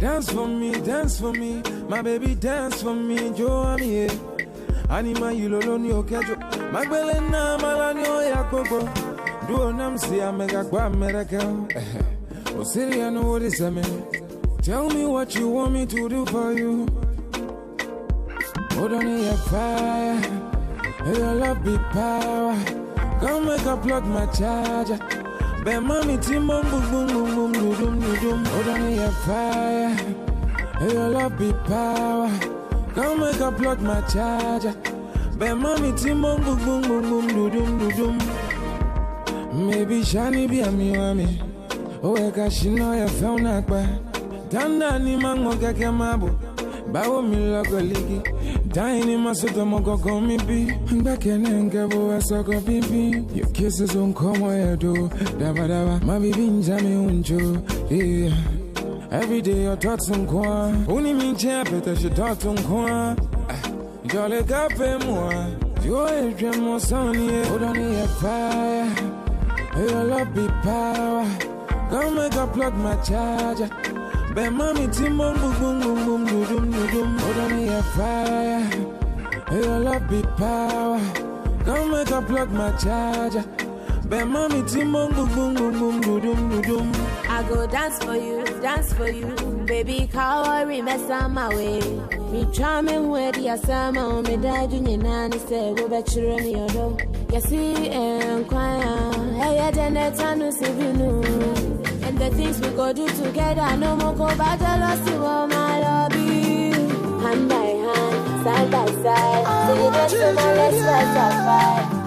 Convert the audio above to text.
dance for me, my baby dance for me, Joe me. Anima you lolo yo kejo, magbele na malanyo ya koko. Do nam see I make a kwa miracle. Oh, Siri, I know what is a man. Tell me what you want me to do for you. Hold on in your fire, your love be power. Come make a plug my charger. Ben mommy team boom boom boom boom boom boom boom. Hold on in your fire, your love be power. Come make a plug my charger. Ben mommy team boom boom boom boom boom boom boom. Maybe Shani be a me wami. Oh, I got she know you found that bad. Danda ni mango kake mabo. Bawo mi logo ligi. Dine my soto moko komi bi. Mbakene ngabo asoko bibi. Your kisses won't come where do. Daba daba. Ma bibi njami unjo. Yeah. Every day your thoughts on kwa. Uni mi chapeta she thoughts on kwa. Jolly cafe moi. You a dream more sunny. Hold on your fire. Your love be power. Come make a plug my charger. Ben mommy team boom boom boom boom boom boom boom. Hold on your fire. Your love be power. Come make a plug my charger. Ben mommy team boom boom boom boom boom boom boom. I go dance for you, baby. Cowboy mess on my way. Me charming with your summer, me dad junior nanny say go back to your door. You see and choir, hey, I didn't know see you. And the things we go do together, no more go back to lost you all my lobby. Hand by hand, side by side, so you just let's fight.